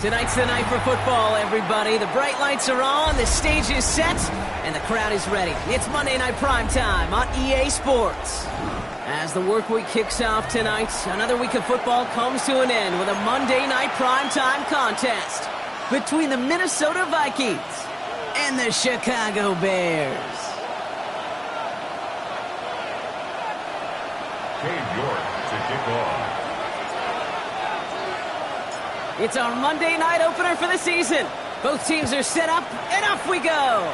Tonight's the night for football, everybody. The bright lights are on, the stage is set, and the crowd is ready. It's Monday Night Primetime on EA Sports. As the work week kicks off tonight, another week of football comes to an end with a Monday Night Primetime contest between the Minnesota Vikings and the Chicago Bears. Cade York to kick off. It's our Monday night opener for the season. Both teams are set up, and off we go.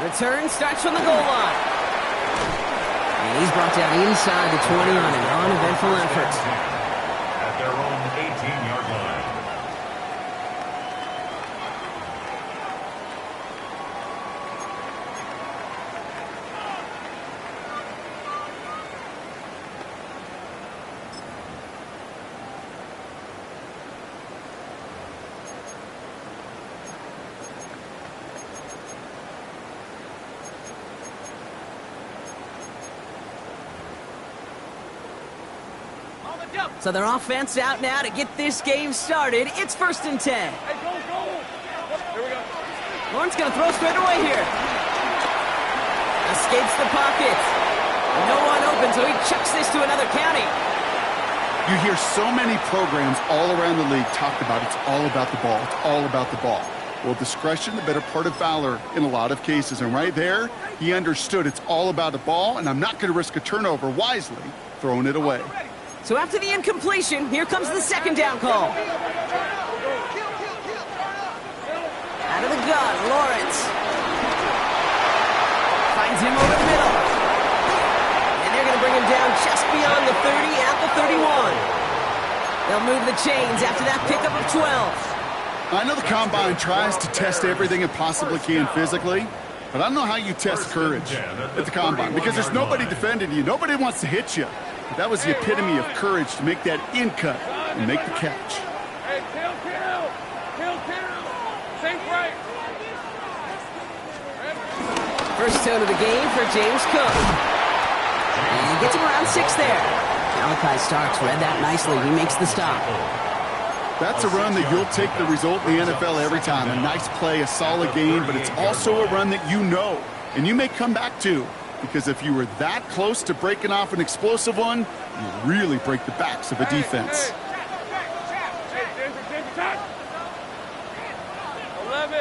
Return starts from the goal line. And he's brought down inside the 20 on an uneventful effort. At their own 18-yard line. So their offense out now to get this game started. It's 1st and 10. Hey, go! Here we go. Lawrence going to throw straight away here. Escapes the pocket. No one open, so he chucks this to another county. You hear so many programs all around the league talk about it's all about the ball. It's all about the ball. Well, discretion, the better part of valor in a lot of cases. And right there, he understood it's all about the ball, and I'm not going to risk a turnover, wisely throwing it away. So after the incompletion, here comes the 2nd down call. Out of the gun, Lawrence. Finds him over the middle. And they're going to bring him down just beyond the 30 at the 31. They'll move the chains after that pickup of 12. I know the Combine tries to test everything it possibly can physically, but I don't know how you test courage at the Combine because there's nobody defending you. Nobody wants to hit you. But that was the epitome of courage to make that in cut and make the catch. Hey, kill. Think right. First tone of the game for James Cook. And he gets him around 6 there. Malachi Starks read that nicely. He makes the stop. That's a run that you'll take the result in the NFL every time. A nice play, a solid game, but it's also a run that you know and you may come back to. Because if you were that close to breaking off an explosive one, you really break the backs of a defense. 11.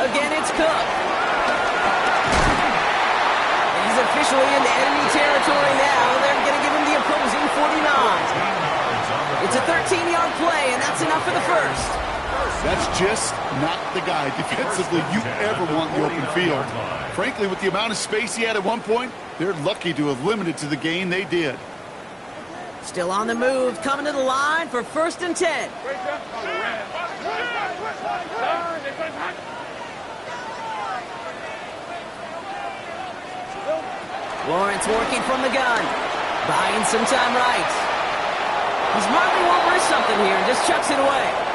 Again, it's Cook. He's officially into enemy territory now. They're going to give him the opposing 49. It's a 13-yard play, and that's enough for the first. That's just not the guy defensively you ever want in the open field. Frankly, with the amount of space he had at one point, they're lucky to have limited to the gain they did. Still on the move, coming to the line for 1st and 10. Lawrence working from the gun. Buying some time right. He's marking over something here and just chucks it away.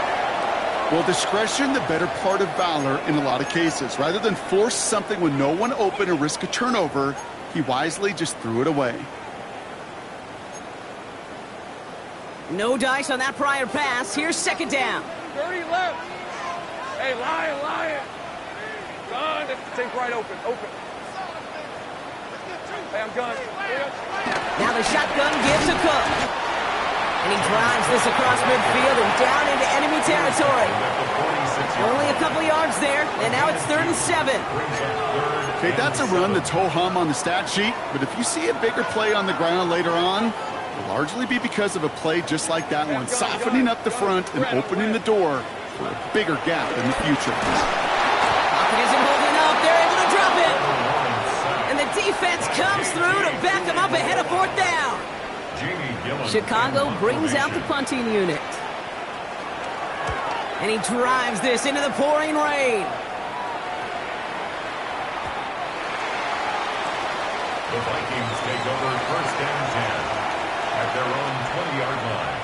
Well, discretion, the better part of valor in a lot of cases. Rather than force something with no one open and risk a turnover, he wisely just threw it away. No dice on that prior pass. Here's 2nd down. 30 left. Hey, Lion. Gun, think right open. Hey, I'm gun. Now the shotgun gives to Cook. And he drives this across midfield and down into enemy territory. Only a couple yards there, and now it's 3rd and 7. Okay, that's a run that's ho-hum on the stat sheet, but if you see a bigger play on the ground later on, it'll largely be because of a play just like that one, softening up the front and opening the door for a bigger gap in the future. Pocket isn't holding up. They're able to drop it. And the defense comes through to back them up ahead of 4th down. Chicago brings out the punting unit. And he drives this into the pouring rain. The Vikings take over 1st and 10 at their own 20-yard line.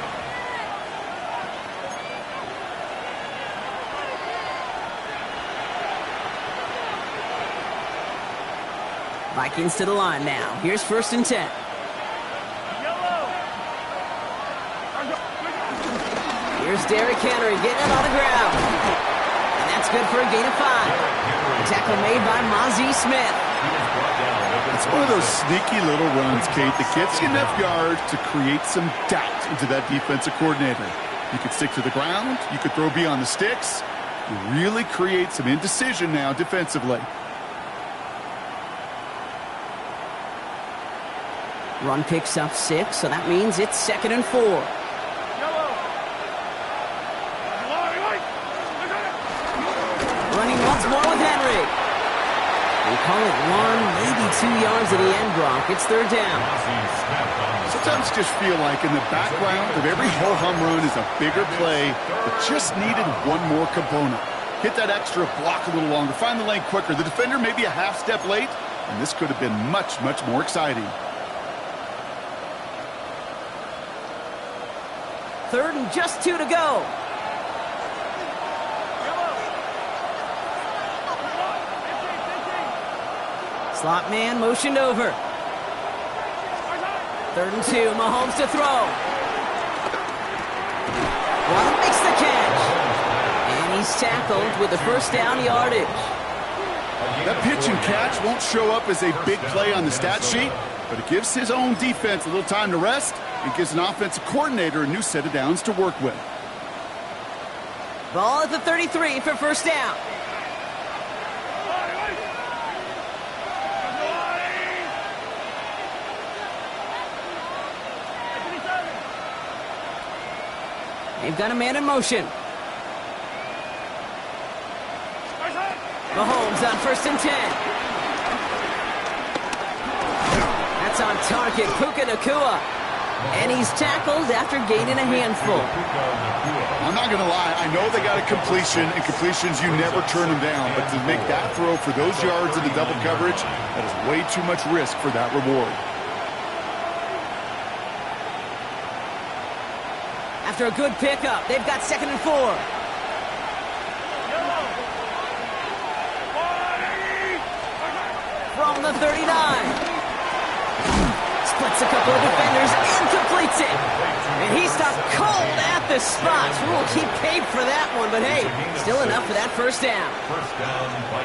Vikings to the line now. Here's 1st and 10. Here's Derrick Henry getting it on the ground. And that's good for a gain of 5. A tackle made by Mozzie Smith. It's one of those sneaky little runs, Kate, that gets you enough yards to create some doubt into that defensive coordinator. You could stick to the ground. You could throw beyond the sticks. You really create some indecision now defensively. Run picks up 6, so that means it's 2nd and 4. Running once more with Henry. We call it 1, maybe 2 yards at the end, Brock. It's 3rd down. Sometimes just feel like in the background of every ho-hum run is a bigger play that just needed one more component. Hit that extra block a little longer. Find the lane quicker. The defender may be a half step late, and this could have been much, much more exciting. 3rd and just 2 to go. Slot man motioned over. 3rd and 2. Mahomes to throw. One makes the catch. And he's tackled with the 1st down yardage. That pitch and catch won't show up as a big play on the stat sheet, but it gives his own defense a little time to rest and gives an offensive coordinator a new set of downs to work with. Ball at the 33 for 1st down. They've got a man in motion. Mahomes on 1st and 10. That's on target. Puka Nacua. And he's tackled after gaining a handful. I'm not going to lie. I know they got a completion, and completions, you never turn them down. But to make that throw for those yards in the double coverage, that is way too much risk for that reward. After a good pickup, they've got 2nd and 4. From the 39. Splits a couple of defenders and completes it. And he stopped cold at the spot. We'll keep Cade for that one, but hey, still enough for that 1st down.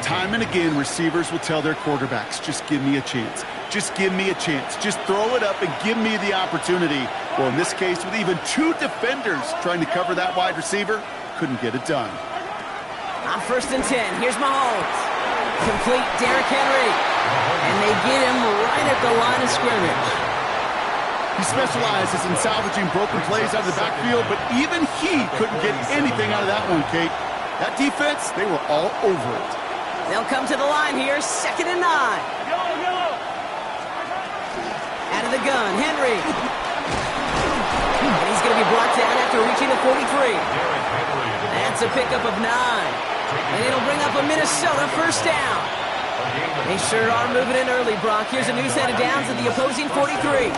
Time and again, receivers will tell their quarterbacks, just give me a chance. Just give me a chance. Just throw it up and give me the opportunity. Well, in this case, with even 2 defenders trying to cover that wide receiver, couldn't get it done. On 1st and 10, here's Mahomes. Complete Derrick Henry. And they get him right at the line of scrimmage. He specializes in salvaging broken plays out of the backfield, but even he couldn't get anything out of that one, Kate. That defense, they were all over it. They'll come to the line here, 2nd and 9. Out of the gun, Henry. And he's going to be brought down after reaching the 43. That's a pickup of 9. And it'll bring up a Minnesota 1st down. They sure are moving in early, Brock. Here's a new set of downs at the opposing 43.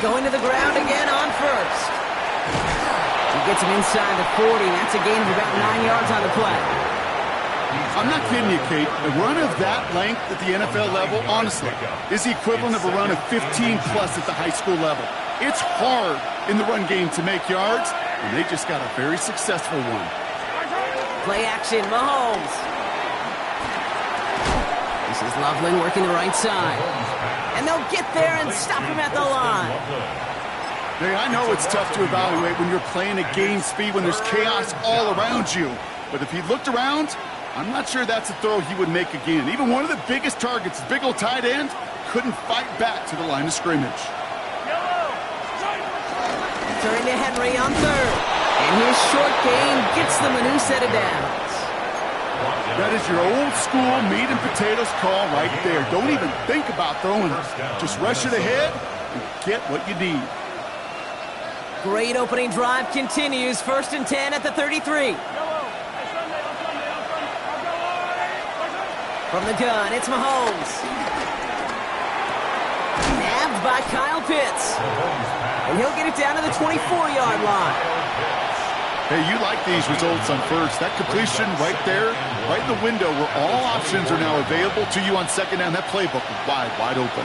Going to the ground again on 1st. He gets him inside the 40. That's a gain of about 9 yards on the play. I'm not kidding you, Kate. A run of that length at the NFL level, honestly, is the equivalent of a run of 15-plus at the high school level. It's hard in the run game to make yards, and they just got a very successful one. Play action, Mahomes. This is Loveland working the right side. And they'll get there and stop him at the line. Hey, I know it's tough to evaluate when you're playing at game speed, when there's chaos all around you. But if he looked around, I'm not sure that's a throw he would make again. Even one of the biggest targets, big old tight end, couldn't fight back to the line of scrimmage. Turning to Henry on 3rd. And his short gain gets them a new set of downs. That is your old school meat and potatoes call right there. Don't even think about throwing it. Just rush it ahead and get what you need. Great opening drive continues. 1st and 10 at the 33. From the gun, it's Mahomes. Nabbed by Kyle Pitts. And he'll get it down to the 24-yard line. Hey, you like these results on first. That completion right there, right in the window where all options are now available to you on second down. That playbook wide open.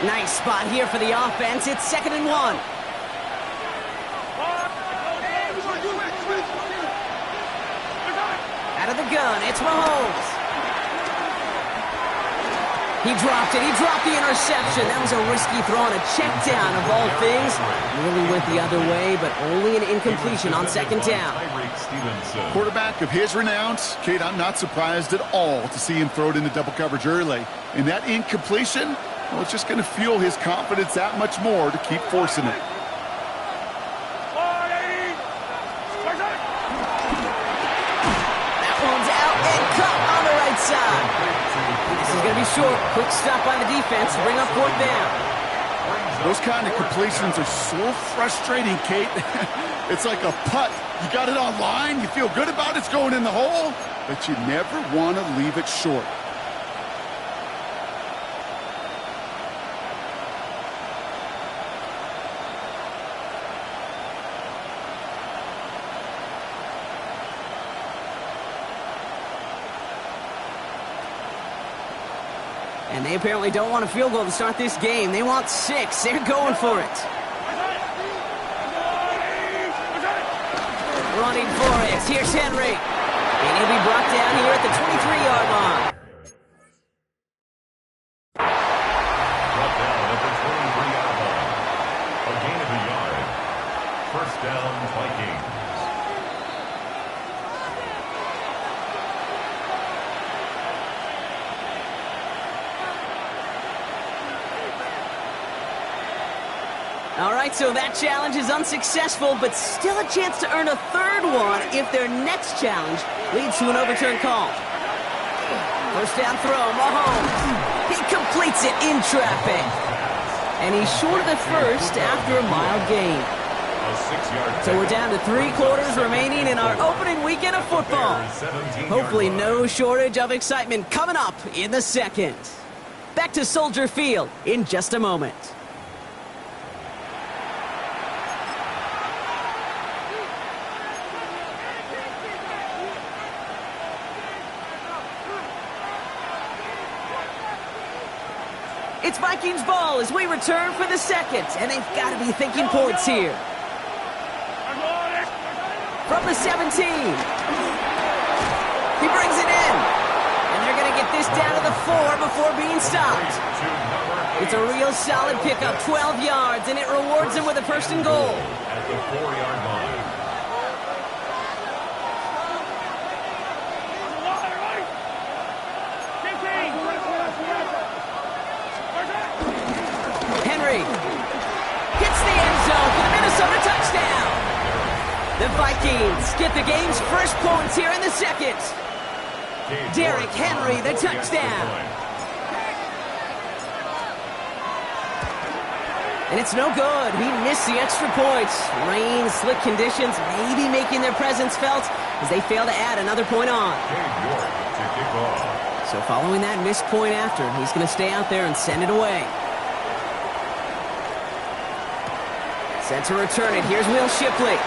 Nice spot here for the offense. It's 2nd and 1. Out of the gun, it's Mahomes. He dropped it. He dropped the interception. That was a risky throw on a check down of all things. Really went the other way, but only an incompletion on 2nd down. Quarterback of his renounce. Kate, I'm not surprised at all to see him throw it into double coverage early. And that incompletion, well, it's just going to fuel his confidence that much more to keep forcing it. That one's out and cut on the right side. This is going to be short. Quick stop by the defense to bring up 4th down. Those kind of completions are so frustrating, Kate. It's like a putt. You got it on line. You feel good about it's going in the hole, but you never want to leave it short. And they apparently don't want a field goal to start this game. They want 6. They're going for it. Running for it. Here's Henry. And he'll be brought down here at the 23-yard line. Brought down at the 23-yard line. A gain of a yard. 1st down, Vikings. All right, so that challenge is unsuccessful, but still a chance to earn a 3rd one if their next challenge leads to an overturned call. 1st down throw, Mahomes. He completes it in traffic. And he's short of the 1st after a mild gain. So we're down to 3 quarters remaining in our opening weekend of football. Hopefully no shortage of excitement coming up in the 2nd. Back to Soldier Field in just a moment. It's Vikings ball as we return for the 2nd, and they've got to be thinking points here. From the 17. He brings it in. And they're going to get this down to the 4 before being stopped. It's a real solid pickup, 12 yards, and it rewards them with a 1st and goal. At the 4-yard line. Hits the end zone for the Minnesota touchdown. The Vikings get the game's first points here in the 2nd. Derrick Henry, the touchdown. And it's no good. He missed the extra points. Rain, slick conditions, maybe making their presence felt as they fail to add another point on. So following that missed point after, he's going to stay out there and send it away. Set to return it. Here's Will Shipley.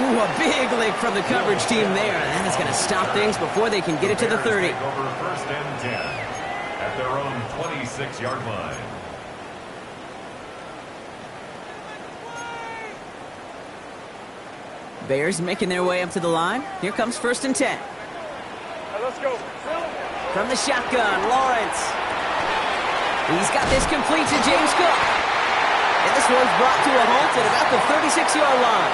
Ooh, a big lick from the coverage team there. That is going to stop things before they can get it to the 30. Over 1st and 10 at their own 26-yard line. Bears making their way up to the line. Here comes 1st and 10. Let's go. From the shotgun, Lawrence. He's got this complete to James Cook. And this one's brought to a halt at about the 36-yard line.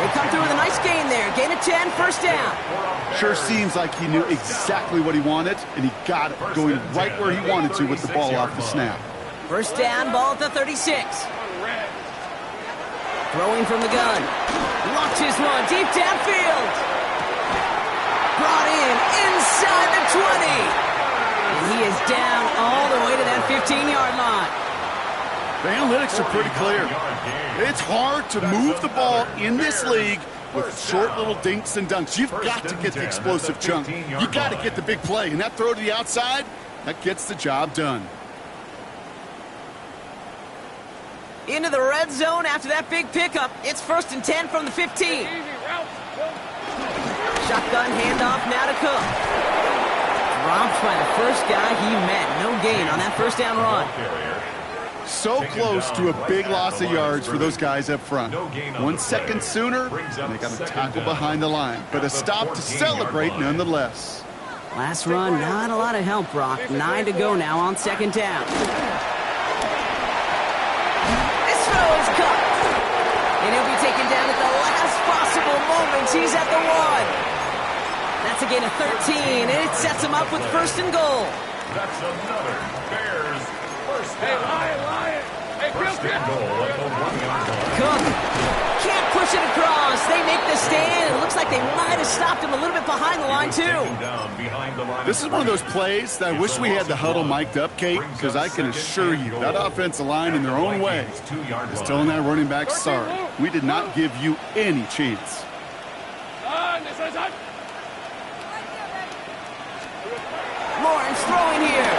They come through with a nice gain there. Gain of 10, 1st down. Sure seems like he knew exactly what he wanted, and he got it going right where he wanted to with the ball off the snap. 1st down, ball at the 36. Throwing from the gun. Launches one deep downfield. Brought in inside the 20. And he is down all the way to that 15-yard line. The analytics are pretty clear. It's hard to move the ball in this league with short little dinks and dunks. You've got to get the explosive chunk. You got to get the big play. And that throw to the outside, that gets the job done. Into the red zone after that big pickup. It's 1st and 10 from the 15. Shotgun handoff now to Cook. Dropped by the first guy he met. No gain on that first down run. So close to a big loss of yards for those guys up front. 1 second sooner, and they got a tackle behind the line. But a stop to celebrate nonetheless. Last run, not a lot of help, Brock. 9 to go now on 2nd down. This throw is cut. And he'll be taken down at the last possible moment. He's at the 1. That's a gain of 13, and it sets him up with 1st and goal. That's another Bears first down. Hey, Lion! Hey, First and goal at the 1-yard line. Cook can't push it across. They make the stand. It looks like they might have stopped him a little bit behind the line, too. This is one of those plays that I wish we had the huddle mic'd up, Kate, because I can assure you that offensive line in their own way is telling that running back, sorry, we did not give you any chance. Lawrence throwing here.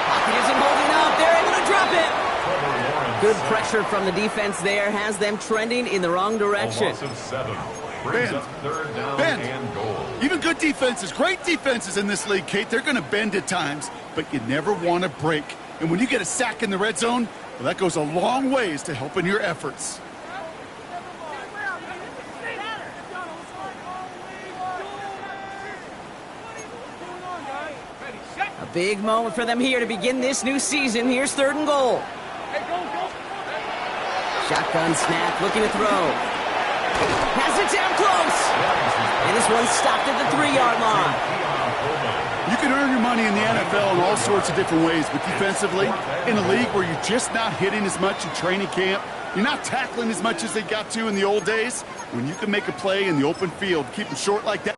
Pocket isn't holding up. They're able to drop it. Good pressure from the defense there has them trending in the wrong direction. Bend. Even good defenses, great defenses in this league, Kate, they're going to bend at times, but you never want to break. And when you get a sack in the red zone, well, that goes a long ways to helping your efforts. A big moment for them here to begin this new season. Here's 3rd and goal. Shotgun snap, looking to throw. Has it down close. And this one's stopped at the 3-yard line. You can earn your money in the NFL in all sorts of different ways, but defensively, in a league where you're just not hitting as much in training camp, you're not tackling as much as they got to in the old days, when you can make a play in the open field, keep them short like that.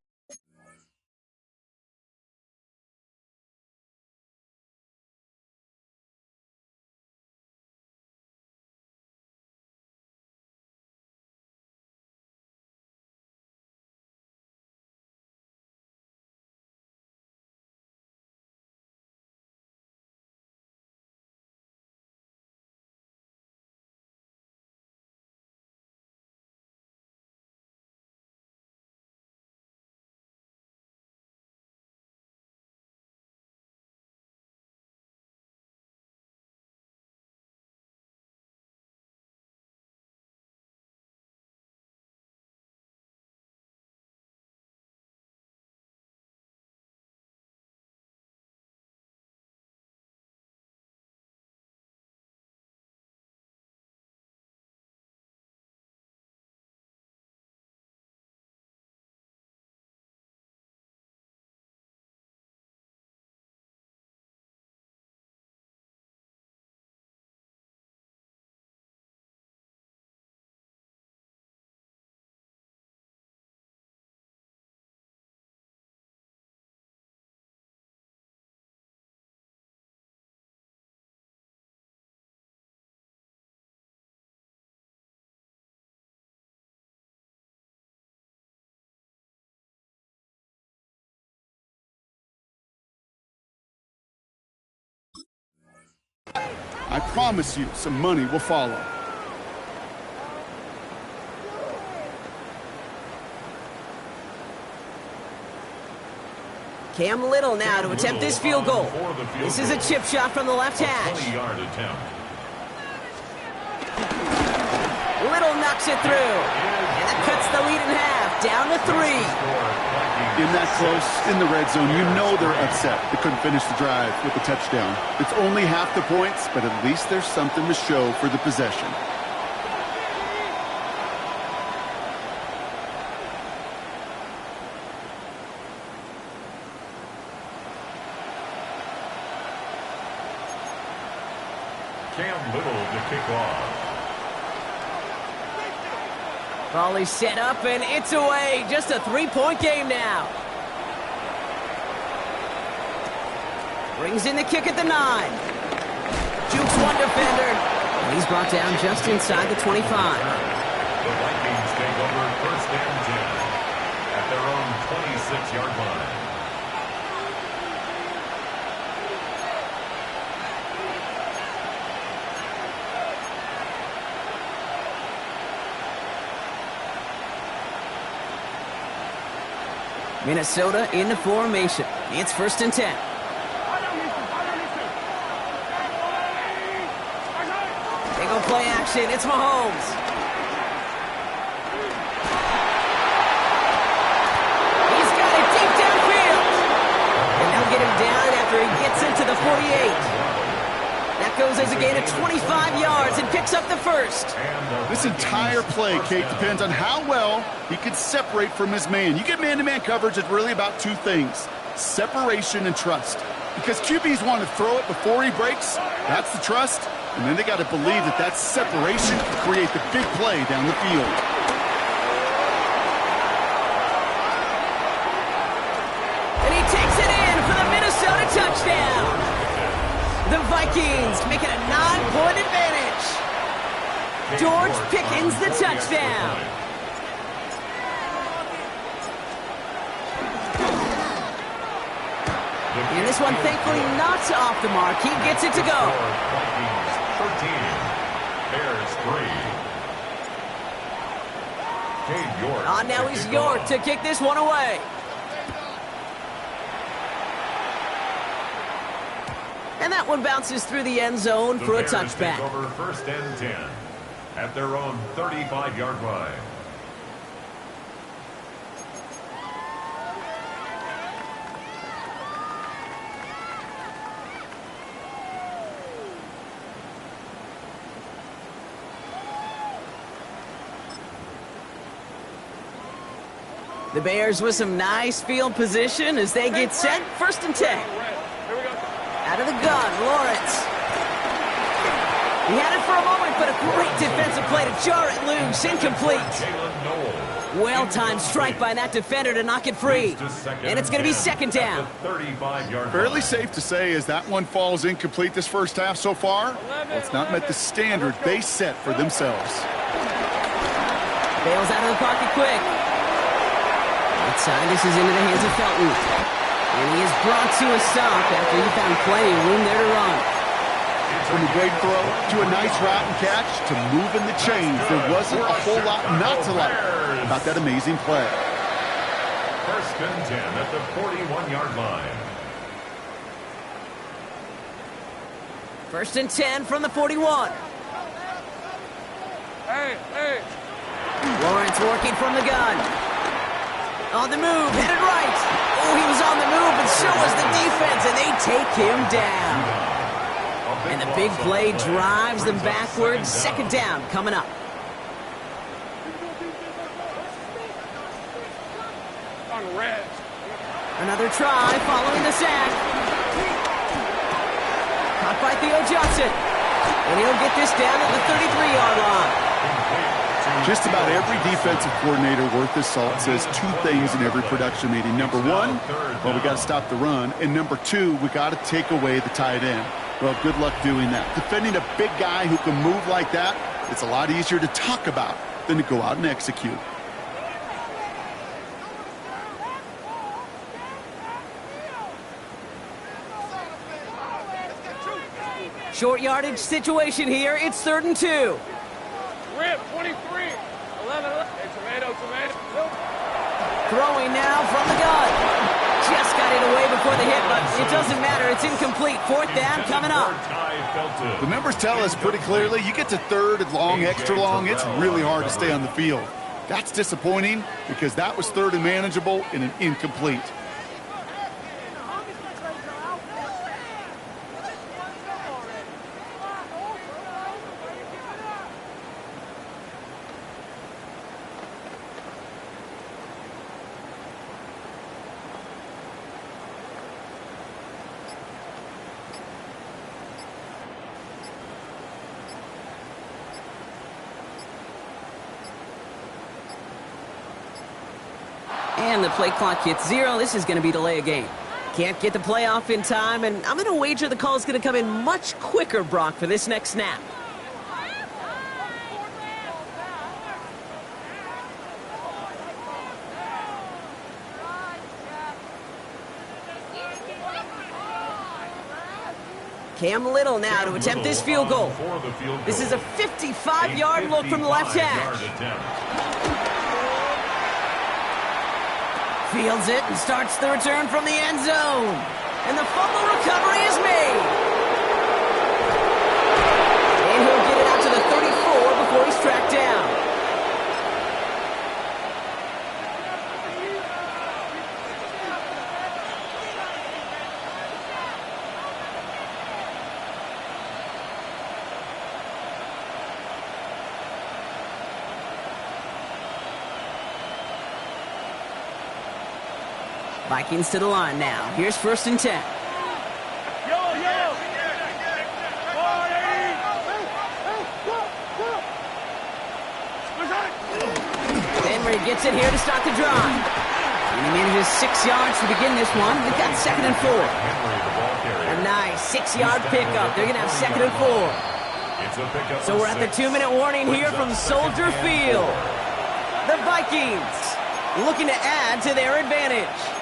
I promise you, some money will follow. Cam Little now to attempt this field goal. This is a chip shot from the left hash. 20-yard attempt. Little knocks it through. And that cuts the lead in half, down to 3. In that close, in the red zone, you know they're upset. They couldn't finish the drive with a touchdown. It's only half the points, but at least there's something to show for the possession. Cam Little to kick off. Volley set up, and it's away. Just a 3-point game now. Brings in the kick at the 9. Jukes one defender. And he's brought down just inside the 25. The Vikings take over 1st and 10 at their own 26-yard line. Minnesota in the formation. It's 1st and 10. They go play action. It's Mahomes. He's got it deep downfield. And they'll get him down after he gets into the 48. That goes as a gain of 25 yards and picks up the first. This entire play, Kate, depends on how well he can separate from his man. You get man-to-man coverage, it's really about two things: separation and trust. Because QBs want to throw it before he breaks, that's the trust. And then they got to believe that that separation can create the big play down the field. And he takes it in for the Minnesota touchdown. The Vikings make it a 9-point advantage. George Pickens the touchdown. And this one thankfully not off the mark. He gets it to go. Vikings 13, Bears 3. Cade York. Now he's York to kick this one away. And that one bounces through the end zone for a touchback. Over 1st and 10 at their own 35-yard line. The Bears with some nice field position as they get set. 1st and 10. Out of the gun, Lawrence. He had it for a moment, but a great defensive play to jar it loose. Incomplete. Well-timed strike by that defender to knock it free. And it's going to be 2nd down. Fairly safe to say as that one falls incomplete this first half so far, well, it's not met the standard they set for themselves. Bails out of the pocket quick. Outside, this is into the hands of Felton. And he is brought to a stop after he found plenty of room there to run. From a great throw to a nice route and catch to moving the chains, there wasn't a whole lot not to like about that amazing play. 1st and 10 at the 41-yard line. 1st and 10 from the 41. Hey. Lawrence working from the gun. On the move, headed right. Oh, he was on the move, but so was the defense, and they take him down. And the big play drives them backwards. 2nd down coming up. Another try following the sack. Caught by Theo Johnson. And he'll get this down at the 33-yard line. Just about every defensive coordinator worth his salt says two things in every production meeting. Number one, well, we got to stop the run. And number two, we got to take away the tight end. Well, good luck doing that. Defending a big guy who can move like that, it's a lot easier to talk about than to go out and execute. Short yardage situation here. It's 3rd and 2. Rip, 23. 11. Hey, tomato. Throwing now from the gun. Just got it away before the hit, but it doesn't matter. It's incomplete. 4th down coming up. The numbers tell us pretty clearly, you get to 3rd and long, extra long, it's really hard to stay on the field. That's disappointing because that was 3rd and manageable and an incomplete. And the play clock hits 0. This is going to be delay a game. Can't get the play off in time, and I'm going to wager the call is going to come in much quicker, Brock, for this next snap. Cam Little now to attempt this field goal. This is a 55-yard look from the left hash. Fields it and starts the return from the end zone. And the fumble recovery is made. And he'll get it out to the 34 before he's tracked down. Vikings to the line now. Here's 1st and 10. Henry gets it here to start the drive. And he manages 6 yards to begin this one. We've got 2nd and 4. A nice 6-yard pickup. They're going to have 2nd and 4. So we're at the 2-minute warning here from Soldier Field. The Vikings looking to add to their advantage.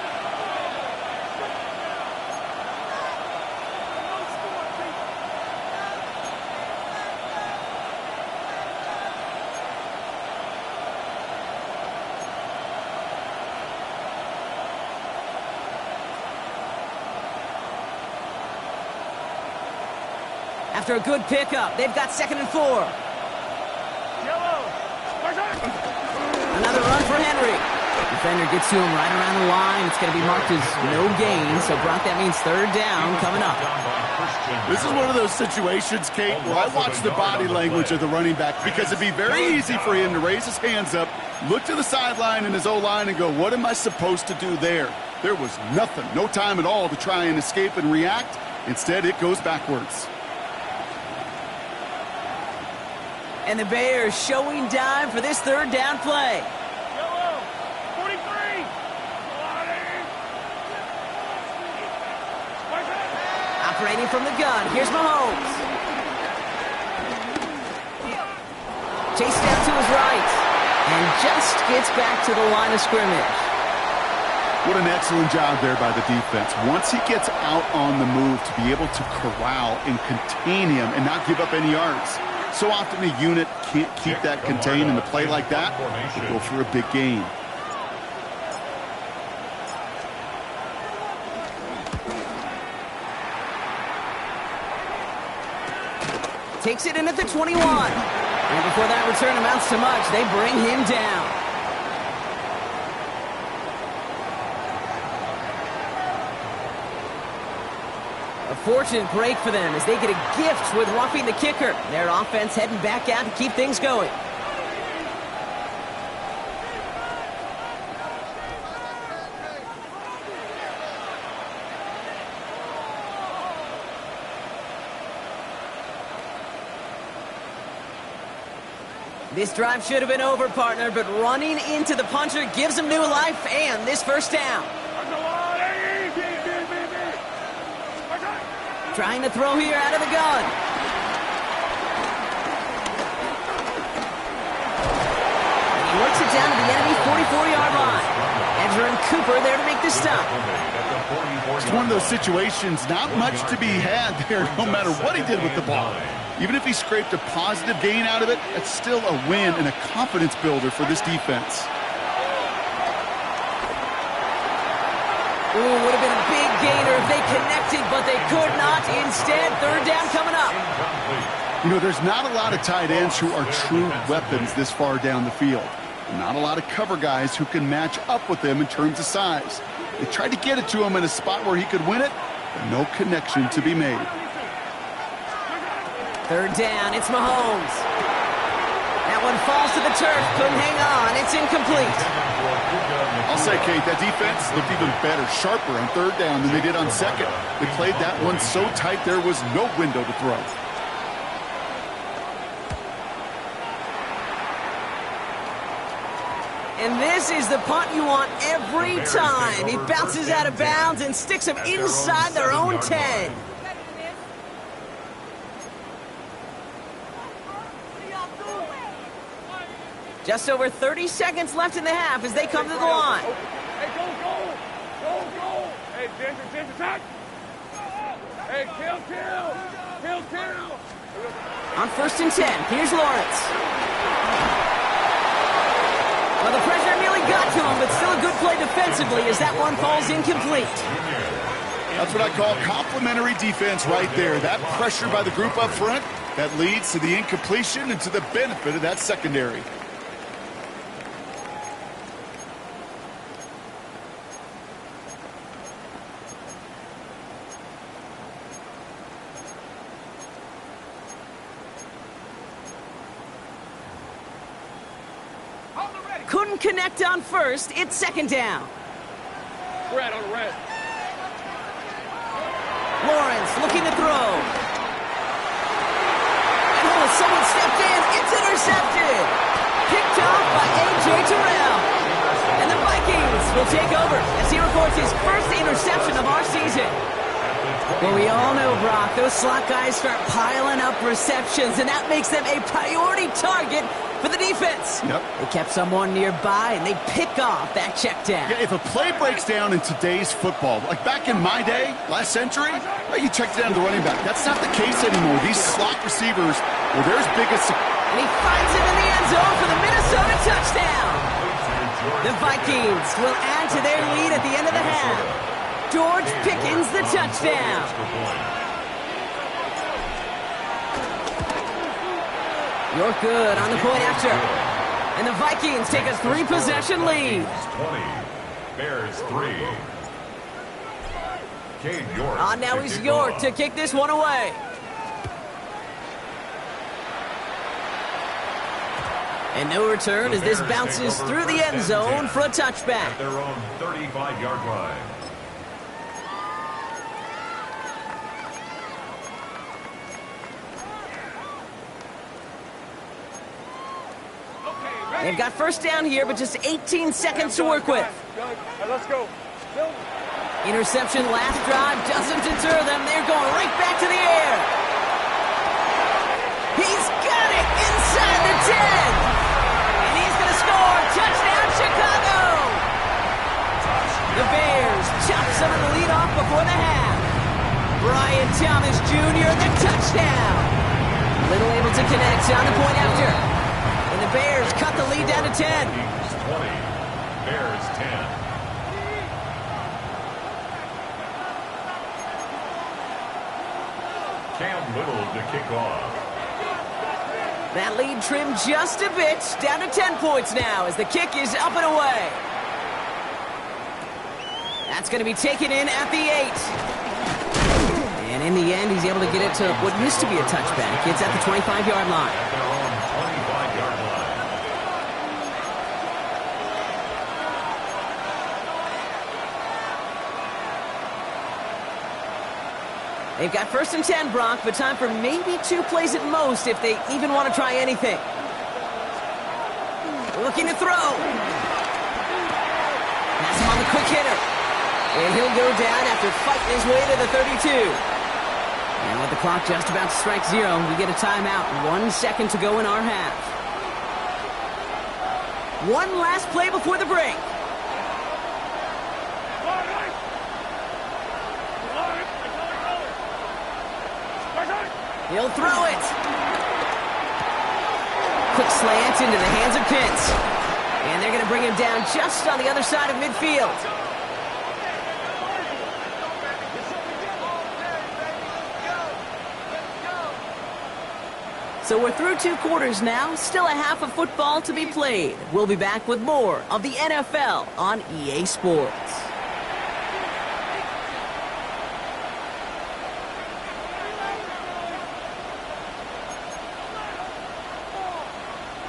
After a good pickup, they've got 2nd and 4. Another run for Henry. Defender gets to him right around the line. It's going to be marked as no gain. So, Brock, that means 3rd down coming up. This is one of those situations, Kate, where I watch the body language of the running back because it'd be very easy for him to raise his hands up, look to the sideline in his O-line and go, what am I supposed to do there? There was nothing, no time at all to try and escape and react. Instead, it goes backwards. And the Bears showing dime for this 3rd down play. Yellow, 43. Operating from the gun. Here's Mahomes. Chased down to his right. And just gets back to the line of scrimmage. What an excellent job there by the defense. Once he gets out on the move to be able to corral and contain him and not give up any yards. So often a unit can't keep that contained, and a play like that will go for a big gain. Takes it in at the 21. And before that return amounts to much, they bring him down. A fortunate break for them as they get a gift with roughing the kicker. Their offense heading back out to keep things going. This drive should have been over, partner, but running into the puncher gives them new life and this 1st down. Trying to throw here out of the gun. And he works it down to the enemy 44-yard line. Edger and Cooper there to make the stop. It's one of those situations, not much to be had there no matter what he did with the ball. Even if he scraped a positive gain out of it, that's still a win and a confidence builder for this defense. Ooh, would have been a big gainer if they connected, but they could not. Instead, 3rd down coming up. You know, there's not a lot of tight ends who are true weapons this far down the field. Not a lot of cover guys who can match up with them in terms of size. They tried to get it to him in a spot where he could win it, but no connection to be made. 3rd down, it's Mahomes. That one falls to the turf, couldn't hang on, it's incomplete. I'll say, Kate, that defense looked even better, sharper on 3rd down than they did on 2nd. They played that one so tight there was no window to throw. And this is the punt you want every time. He bounces out of bounds and sticks them inside their own 10. Just over 30 seconds left in the half as they come to the line. Hey, go. Hey, Ginger, touch. Hey, kill. On 1st and 10, here's Lawrence. Well, the pressure nearly got to him, but still a good play defensively as that one falls incomplete. That's what I call complimentary defense right there. That pressure by the group up front, that leads to the incompletion and to the benefit of that secondary. Couldn't connect on first. It's second down. Red on the red. Lawrence looking to throw. Oh, someone stepped in. It's intercepted. Picked off by A.J. Terrell. And the Vikings will take over as he records his first interception of our season. Well, we all know, Brock, those slot guys start piling up receptions, and that makes them a priority target for the defense. Yep. They kept someone nearby, and they pick off that check down. Yeah, if a play breaks down in today's football, like back in my day, last century, you checked it down to the running back. That's not the case anymore. These slot receivers, well, there's biggest. And he finds it in the end zone for the Minnesota touchdown. The Vikings will add to their lead at the end of the half. George Pickens the touchdown. You're good on the point after. And the Vikings take a 3-possession lead. 20, Bears 3. Cade York. Now he's York to kick this one away. And no return as this bounces through the end zone for a touchback. At their own 35-yard line. They've got first down here, but just 18 seconds to work with. Let's go. Interception last drive doesn't deter them. They're going right back to the air. He's got it inside the 10. And he's going to score. Touchdown, Chicago. The Bears chop some of the lead off before the half. Brian Thomas Jr., the touchdown. Little able to connect on the point after. And the Bears cut the lead down to 10. 20, Bears 10. Cam Little to kick off. That lead trimmed just a bit, down to 10 points now as the kick is up and away. That's going to be taken in at the 8. And in the end, he's able to get it to what used to be a touchback. It's at the 25-yard line. At their own 25-yard line. They've got first and 10, Brock, but time for maybe 2 plays at most if they even want to try anything. Looking to throw. Pass him on the quick hitter. And he'll go down after fighting his way to the 32. And with the clock just about to strike 0, we get a timeout. 1 second to go in our half. One last play before the break. He'll throw it. Quick slant into the hands of Pitts. And they're going to bring him down just on the other side of midfield. So we're through 2 quarters now. Still a half of football to be played. We'll be back with more of the NFL on EA Sports.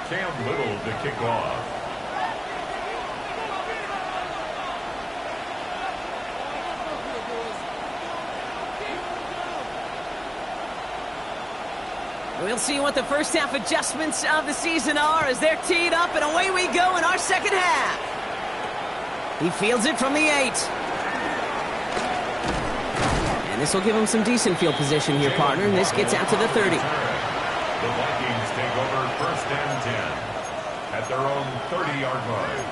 Cam Little to kick off. We'll see what the first half adjustments of the season are as they're teed up, and away we go in our second half. He fields it from the 8. And this will give him some decent field position here, partner, and this gets out to the 30. The Vikings take over first and 10 at their own 30-yard line.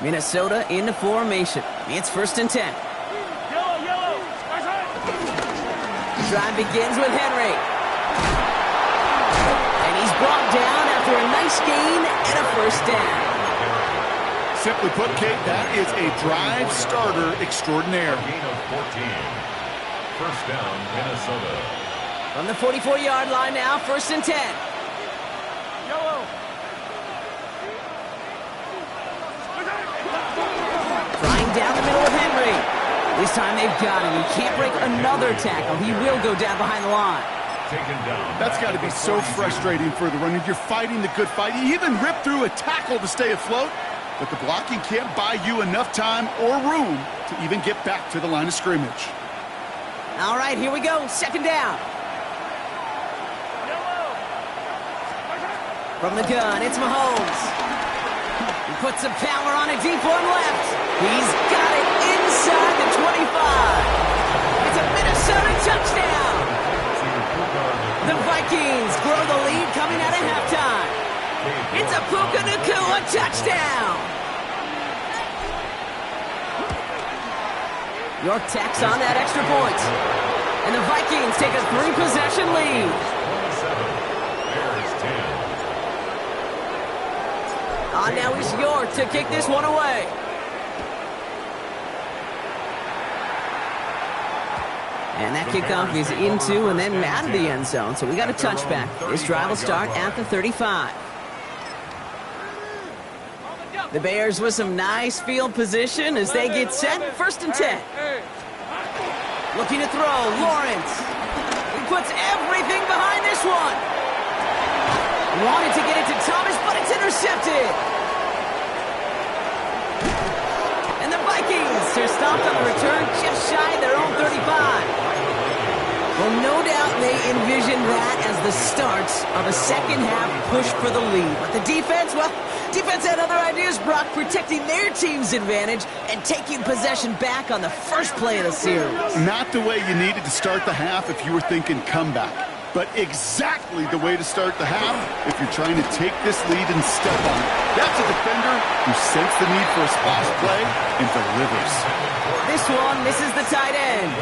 Minnesota into formation. It's first and 10. Yellow. Drive begins with Henry. brought down after a nice gain and a first down. Simply put, Kate, that is a drive starter extraordinaire. Gain of 14. First down, Minnesota. From the 44-yard line now, 1st and 10. Flying down the middle of Henry. This time they've got him. He can't break another tackle. He will go down behind the line. Taken down. That's got to be so frustrating for the runner. You're fighting the good fight. You even ripped through a tackle to stay afloat, but the blocking can't buy you enough time or room to even get back to the line of scrimmage. All right, here we go. 2nd down. From the gun, it's Mahomes. He puts some power on a deep one left. He's got it inside the 25. It's a Minnesota touchdown. The Vikings grow the lead coming out of halftime. It's a Puka Nacua touchdown. York tacks on that extra point. And the Vikings take a 3-possession lead. 27. Bears 10. Now is York to kick this one away. And that kickoff is into and then out of the end zone. So we got a touchback. This drive will start at the 35. The Bears with some nice field position as they get set. 1st and 10. Looking to throw. Lawrence. He puts everything behind this one. Wanted to get it to Thomas, but it's intercepted. And the Vikings are stopped on the return just shy of their own 35. Well, no doubt they envisioned that as the start of a second-half push for the lead. But the defense, well, defense had other ideas, Brock, protecting their team's advantage and taking possession back on the first play of the series. Not the way you needed to start the half if you were thinking comeback, but exactly the way to start the half if you're trying to take this lead and step on it. That's a defender who sensed the need for a splash play and delivers. This one misses the tight end.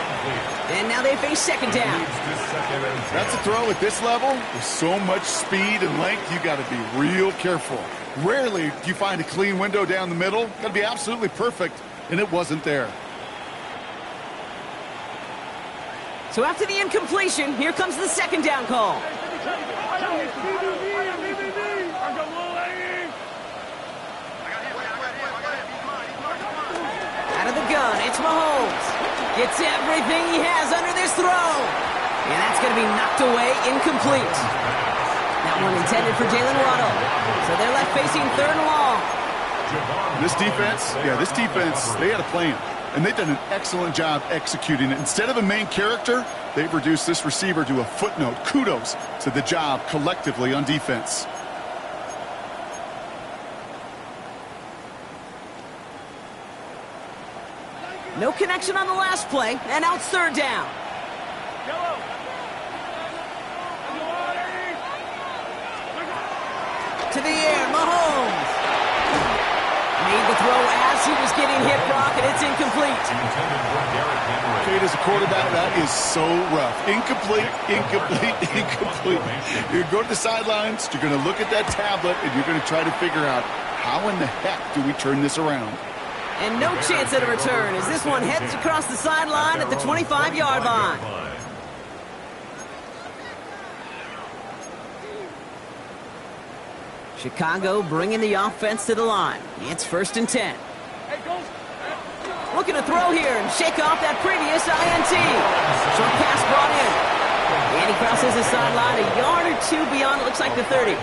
And now they face 2nd down. That's a throw at this level. With so much speed and length, you got to be real careful. Rarely do you find a clean window down the middle. Got to be absolutely perfect, and it wasn't there. So after the incompletion, here comes the 2nd down call. Out of the gun, it's Mahomes. Gets everything he has under this throw. And that's going to be knocked away, incomplete. That one intended for Jalen Waddle. So they're left facing 3rd and long. This defense, they had a plan. And they've done an excellent job executing it. Instead of a main character, they've reduced this receiver to a footnote. Kudos to the job collectively on defense. No connection on the last play, and now it's 3rd down. To the air, Mahomes. Made the throw as he was getting hit, Brock, and it's incomplete. Kate, as a quarterback, that is so rough. Incomplete. You go to the sidelines, you're going to look at that tablet, and you're going to try to figure out how in the heck do we turn this around. And no chance at a return as this one heads across the sideline at the 25-yard line. Chicago bringing the offense to the line. It's 1st and 10. Looking to throw here and shake off that previous INT. Short pass brought in. And he crosses the sideline a yard or two beyond, it looks like the 30.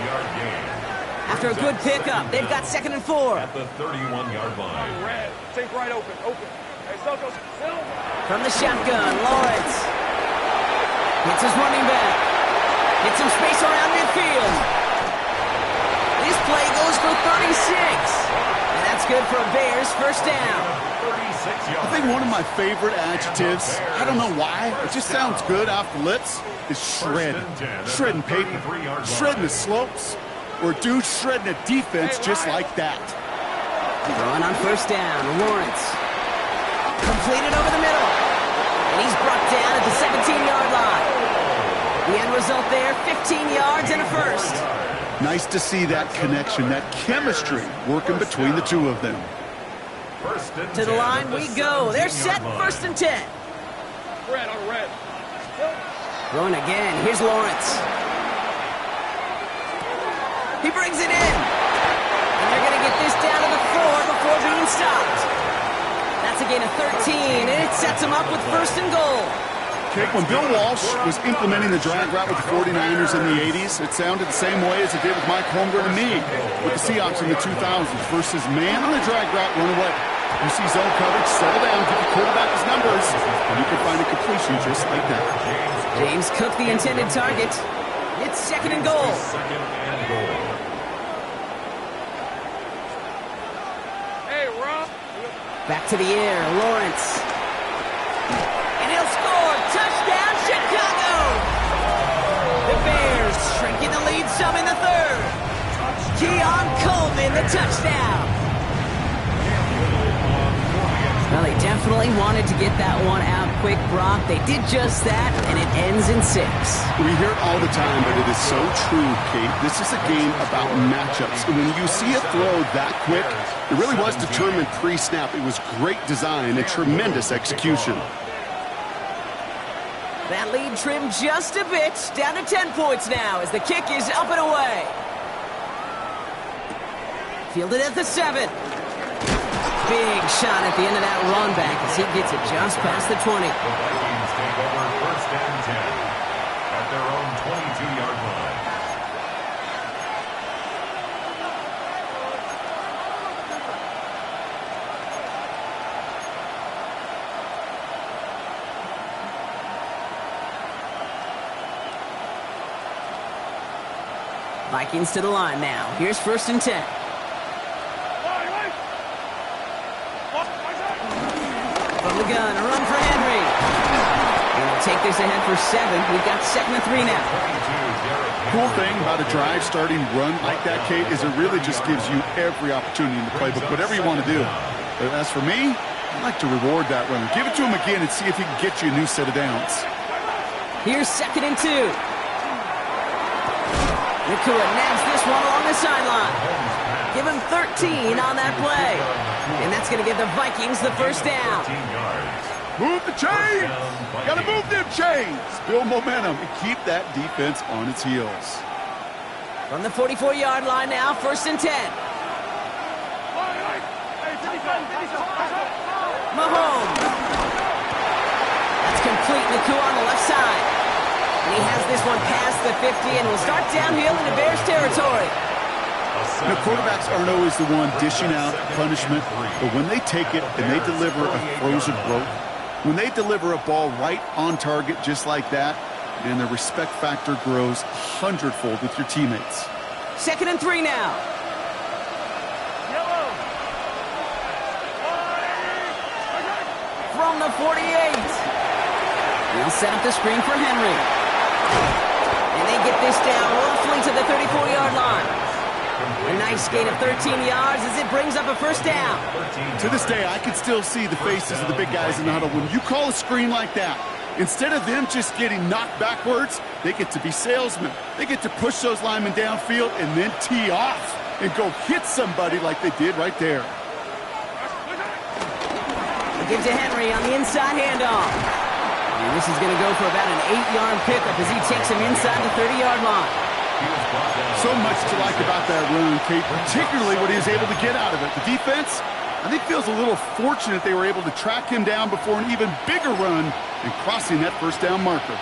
After a good pickup, they've got 2nd and 4. At the 31-yard line. Take right open. Hey, From the shotgun, Lawrence. Hits his running back. Gets some space around midfield. This play goes for 36. And that's good for a Bears 1st down. I think one of my favorite adjectives, I don't know why, it just sounds good off the lips, is shred. Shredding paper. Shredding the slopes. Or dude shredding a defense just like that. Throwing on 1st down, Lawrence. Completed over the middle. And he's brought down at the 17-yard line. The end result there, 15 yards and a first. Nice to see that connection, that chemistry working between the two of them. To the line we go. They're set, 1st and 10. Red on red. Throwing again. Here's Lawrence. He brings it in. And they're going to get this down to the 4 before being stopped. That's a gain of 13, and it sets them up with 1st and goal. Okay, when Bill Walsh was implementing the drag route with the 49ers in the 80s, it sounded the same way as it did with Mike Holmgren and me with the Seahawks in the 2000s versus man on the drag route, run away. You see zone coverage, settle down, give the quarterback his numbers, and you can find a completion just like that. James Cook, the intended target. It's 2nd and goal. Hey, Rob. Back to the air, Lawrence. And he'll score. Touchdown, Chicago! The Bears shrinking the lead some in the 3rd. Keon Coleman, the touchdown. Well, they definitely wanted to get that one out quick, Brock. They did just that, and it ends in 6. We hear it all the time, but it is so true, Kate. This is a game about matchups. And when you see a throw that quick, it really was determined pre-snap. It was great design and tremendous execution. That lead trimmed just a bit, down to 10 points now as the kick is up and away. Fielded at the 7. Big shot at the end of that run back as he gets it just past the 20. The Vikings take over 1st and 10 at their own 22-yard line. Vikings to the line now. Here's 1st and 10. From the gun, a run for Henry. And they'll take this ahead for 7. We've got 2nd and 3 now. Cool thing about a drive starting run like that, Kate, is it really just gives you every opportunity in the playbook, whatever you want to do. But as for me, I'd like to reward that runner. Give it to him again and see if he can get you a new set of downs. Here's 2nd and 2. Nakua nabs this one along the sideline. Give him 13 on that play. And that's going to give the Vikings the 1st down. Move the chains! Got to move them chains! Build momentum and keep that defense on its heels. From the 44-yard line now, 1st and 10. Mahomes. That's complete. Nakua on the left side. And he has this one past the 50 and will start downhill into Bears territory. You know, quarterbacks aren't always the one dishing out punishment, but when they take it and they deliver a frozen rope, when they deliver a ball right on target just like that, and the respect factor grows 100-fold with your teammates. 2nd and 3 now. From the 48. They'll set up the screen for Henry. And they get this down roughly to the 34-yard line. A nice gain of 13 yards as it brings up a 1st down. To this day, I can still see the faces of the big guys in the huddle. When you call a screen like that, instead of them just getting knocked backwards, they get to be salesmen. They get to push those linemen downfield and then tee off and go hit somebody like they did right there. They give to Henry on the inside handoff. And this is going to go for about an 8-yard pickup as he takes him inside the 30-yard line. So much to like about that run, Kate, particularly what he was able to get out of it. The defense, I think, feels a little fortunate they were able to track him down before an even bigger run and crossing that 1st down marker.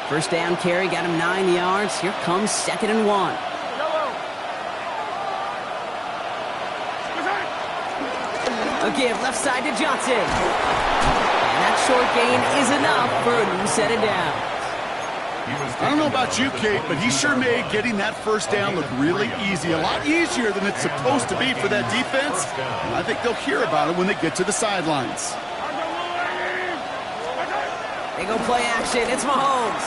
1st down carry got him 9 yards. Here comes 2nd and 1. A give left side to Johnson. And that short gain is enough for a new set of downs. I don't know about you, Kate, but he sure made getting that 1st down look really easy. A lot easier than it's supposed to be for that defense. And I think they'll hear about it when they get to the sidelines. They go play action. It's Mahomes.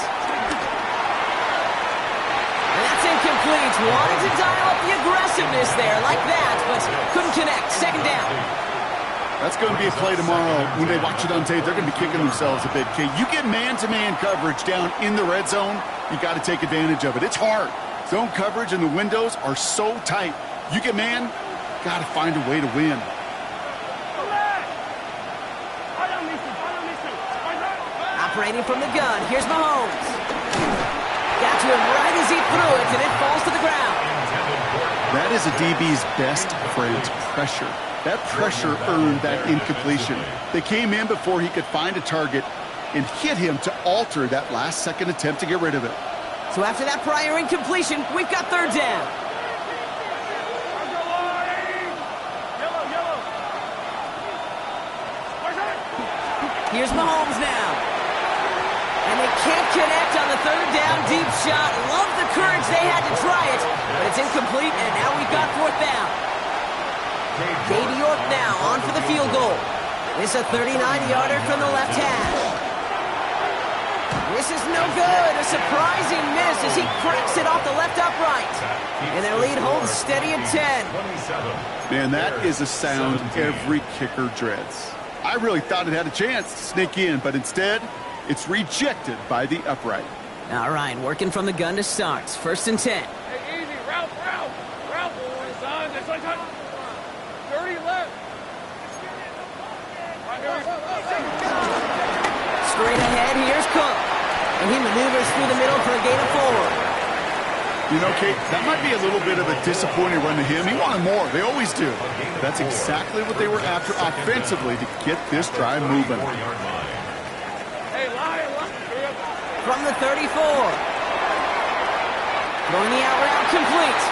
And that's incomplete. Wanted to dial up the aggressiveness there like that, but couldn't connect. 2nd down. That's going to be a play tomorrow. When they watch it on tape, they're going to be kicking themselves a bit. Okay, you get man-to-man coverage down in the red zone, you got to take advantage of it. It's hard. Zone coverage and the windows are so tight. You get man, got to find a way to win. Operating from the gun, here's Mahomes. Got to him right as he threw it, and it falls to the ground. That is a DB's best friend, pressure. That pressure earned that incompletion. They came in before he could find a target and hit him to alter that last-second attempt to get rid of it. So after that prior incompletion, we've got third down. Here's Mahomes now. And they can't connect on the third down deep shot. Love the courage they had to try it, but it's incomplete, and now we've got fourth down. Davey York now on for the field goal. This is a 39-yarder from the left hash. This is no good. A surprising miss as he cracks it off the left upright. And their lead holds steady at 10. Man, that is a sound every kicker dreads. I really thought it had a chance to sneak in, but instead, it's rejected by the upright. All right, working from the gun to start. First and 10. Hey, easy. Route. Route, boys. Son, just like 30 left. Straight ahead, here's Cook. And he maneuvers through the middle for a gain of 4. You know, Kate, that might be a little bit of a disappointing run to him. He wanted more. They always do. That's exactly what they were after offensively to get this drive moving. Hey, lie. From the 34. Throwing the out route complete.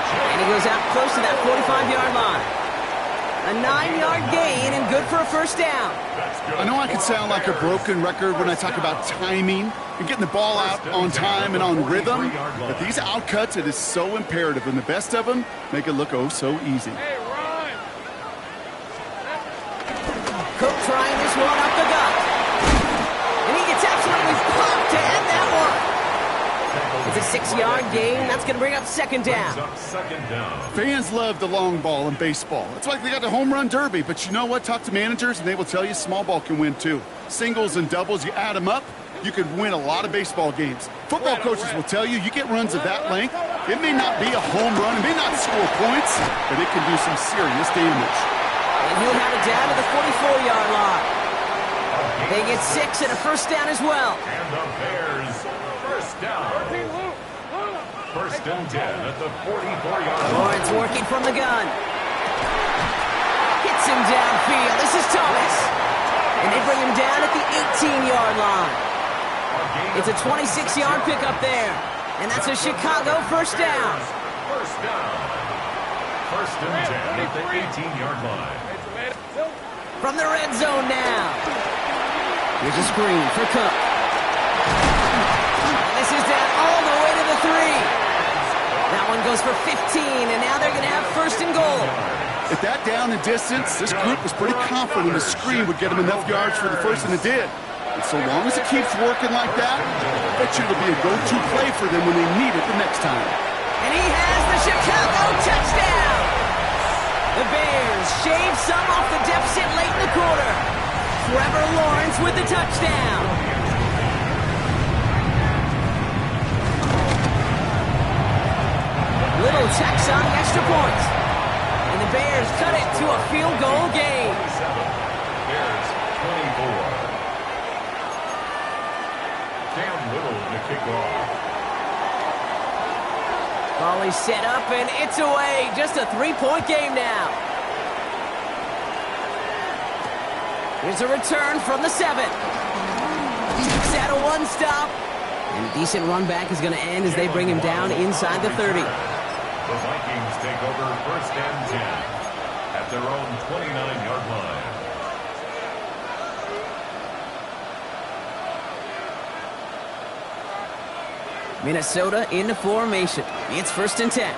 And he goes out close to that 45-yard line. A 9-yard gain and good for a first down. I know I can sound like a broken record when I talk about timing and getting the ball out on time and on rhythm, but these outcuts, it is so imperative, and the best of them make it look oh so easy. Hey, run. Cook trying this one up the gut. And he gets absolutely popped to end that one. It's a 6-yard gain. That's going to bring up second down. Fans love the long ball in baseball. It's like they got the home run derby, but you know what? Talk to managers, and they will tell you small ball can win too. Singles and doubles, you add them up, you could win a lot of baseball games. Football coaches will tell you get runs of that length. It may not be a home run, it may not score points, but it can do some serious damage. And he'll have it down to the 44-yard line. They get 6 and a first down as well. And the Bears, first down. First and 10 at the 44-yard line. Lawrence working from the gun. Hits him downfield. This is Thomas. And they bring him down at the 18-yard line. It's a 26-yard pickup there. And that's a Chicago first down. First down. First and 10 at the 18-yard line. From the red zone now. Here's a screen for Cook. And this is down all the way to the 3. That one goes for 15, and now they're going to have first and goal. At that down and distance, this group was pretty confident the screen would get them enough yards for the first, and it did. And so long as it keeps working like that, I bet you it'll be a go-to play for them when they need it the next time. And he has the Chicago touchdown! The Bears shave some off the deficit late in the quarter. Trevor Lawrence with the touchdown. Little tacks on extra point. And the Bears cut it to a field goal game. Bears 24. Cam Little to kick off. Volley set up and it's away. Just a 3-point game now. Here's a return from the 7. Takes out a one-stop. And a decent run back is going to end as they bring him down inside the 30. The Vikings take over first and 10 at their own 29-yard line. Minnesota into formation. It's first and 10.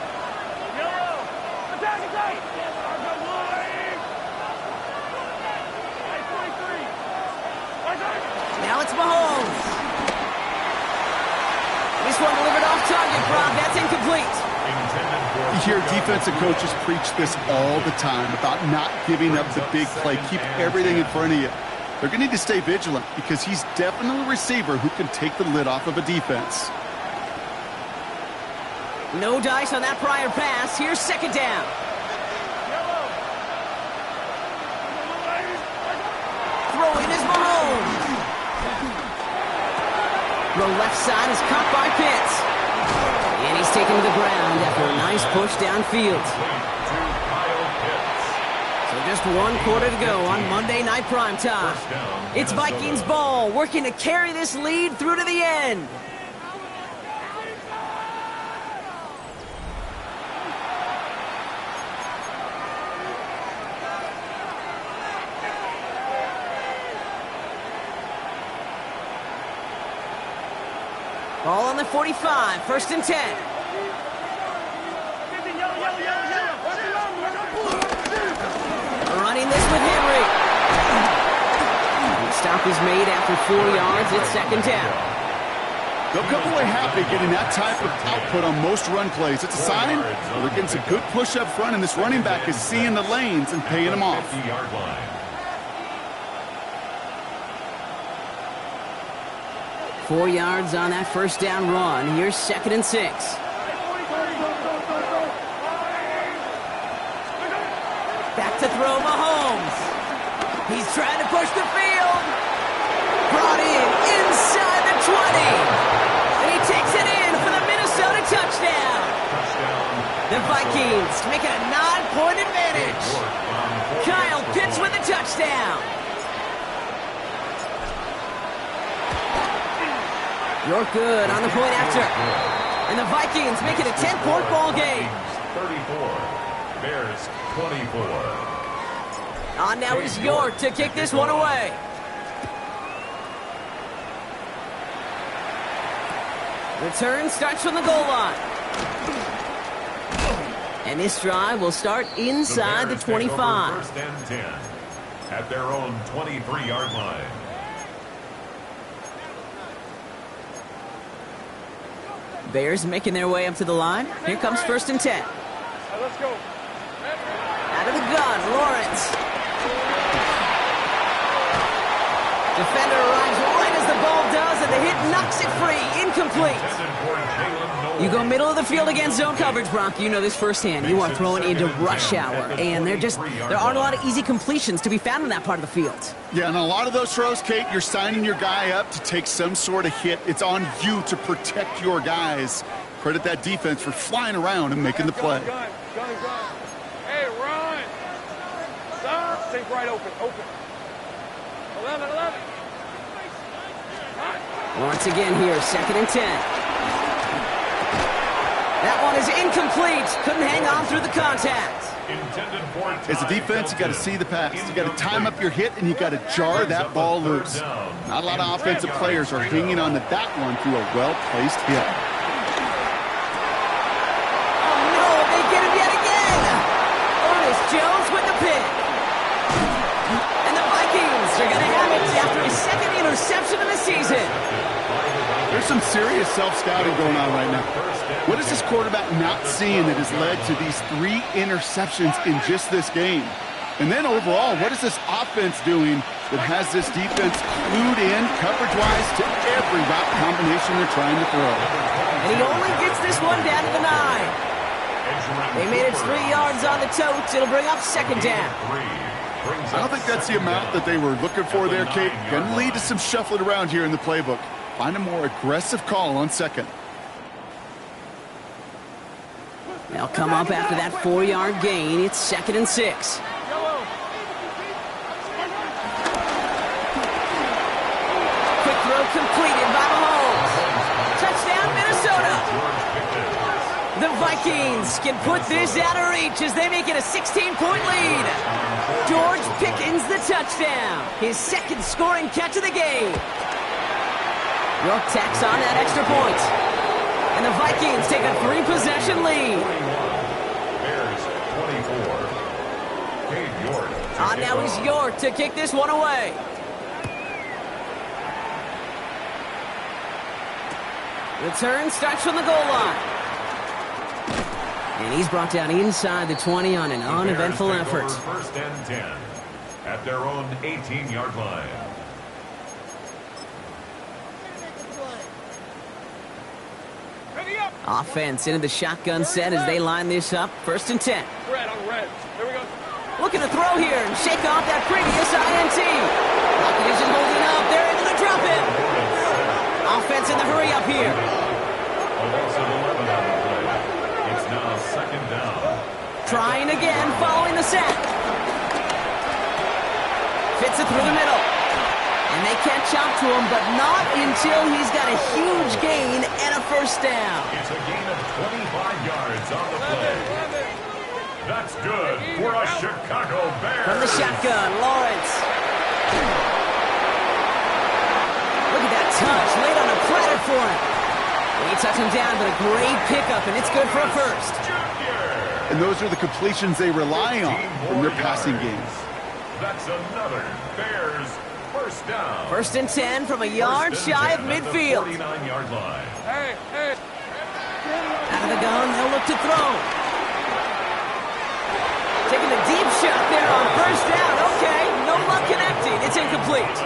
Now it's Mahomes. This one delivered off target, Rob. That's incomplete. hear defensive coaches preach this all the time about not giving up the big play. Keep everything in front of you. They're going to need to stay vigilant because he's definitely a receiver who can take the lid off of a defense. No dice on that prior pass. Here's second down. Throwing is Mahomes. The left side is caught by Pitts. And he's taken to the ground after a nice push downfield. So just 1 quarter to go on Monday Night Primetime. It's Vikings ball, working to carry this lead through to the end. Ball on the 45, 1st and 10. Running this with Henry. The stop is made after 4 yards. It's second down. They'll come away happy getting that type of output on most run plays. It's a sign well, they're getting some good push up front, and this running back is seeing the lanes and paying them off. 50-yard line. 4 yards on that first down run. Here's 2nd and 6. Back to throw Mahomes. He's trying to push the field. Brought in inside the 20. And he takes it in for the Minnesota touchdown. The Vikings make it a 9-point advantage. Kyle Pitts with the touchdown. You're good on the point after. And the Vikings make it a 10-point ball game. 34. Bears 24. On now is York to kick this one away. Return starts from the goal line. And this drive will start inside the 25. 1st and 10 at their own 23-yard line. Bears making their way up to the line. Here comes 1st and 10. Let's go. Out of the gun, Lawrence. Defender arrives right as the ball does, and the hit knocks it free. Incomplete. You go middle of the field against zone coverage, Brock. You know this firsthand. You are throwing into rush hour, and there aren't a lot of easy completions to be found in that part of the field. Yeah, and a lot of those throws, Kate, you're signing your guy up to take some sort of hit. It's on you to protect your guys. Credit that defense for flying around and making the play. Gun. Hey, run. Stop. Take right open. 11. Once again here, 2nd and 10. That one is incomplete. Couldn't hang on through the contact. As a defense, you got to see the pass. You got to time up your hit, and you got to jar that ball loose. Not a lot of offensive players are hanging on to that one through a well-placed hit. Oh, no, they get him yet again. Ernest Jones with the pick. And the Vikings are going to have it after his 2nd interception of the season. There's some serious self-scouting going on right now. What is this quarterback not seeing that has led to these 3 interceptions in just this game? And then overall, what is this offense doing that has this defense clued in coverage-wise to every route combination they're trying to throw? And he only gets this one down to the 9. They made it 3 yards on the totes. It'll bring up 2nd down. I don't think that's the amount that they were looking for there, Kate. Going to lead to some shuffling around here in the playbook. Find a more aggressive call on 2nd. They'll come up after that 4-yard gain. It's 2nd and 6. Quick throw completed by Mahomes. Touchdown, Minnesota. The Vikings can put this out of reach as they make it a 16-point lead. George Pickens the touchdown. His 2nd scoring catch of the game. York tacks on that extra point. And the Vikings take a 3-possession lead. Bears 24. York. On now is York to kick this one away. Return starts from the goal line. And he's brought down inside the 20 on an uneventful effort. First and 10 at their own 18-yard line. Offense into the shotgun set as they line this up. First and 10. Red on red. Here we go. Looking to throw here and shake off that previous INT. Pocket isn't holding up. They're able to drop it. Offense in the hurry up here. A loss of 11 on the play. It's now second down. Trying again following the sack. Fits it through the middle. And they catch up to him, but not until he's got a huge gain and a first down. It's a gain of 25 yards on the play. That's good for a Chicago Bears. From the shotgun, Lawrence. Look at that touch, laid on a platter for him. They touch him down, but a great pickup, and it's good for a first. And those are the completions they rely on from their passing games. That's another Bears first down. First and 10 from a yard shy of midfield. 49-yard line. Hey, hey. Out of the gun, they'll look to throw. Taking a deep shot there on first down. Okay, no luck connecting. It's incomplete.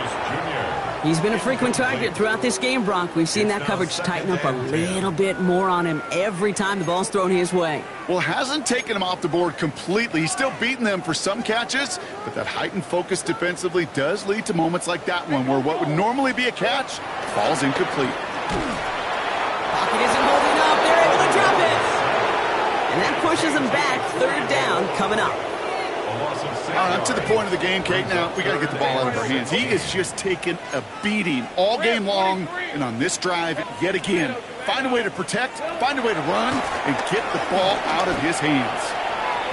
He's been a frequent target throughout this game, Brock. We've seen that coverage tighten up a little bit more on him every time the ball's thrown his way. Well, hasn't taken him off the board completely. He's still beating them for some catches, but that heightened focus defensively does lead to moments like that one where what would normally be a catch falls incomplete. Pocket isn't holding up. They're able to drop it. And that pushes them back. Third down coming up. Up to the point of the game, Kate. Now, we got to get the ball out of our hands. He is just taking a beating all game long, and on this drive, yet again, find a way to protect, find a way to run, and get the ball out of his hands.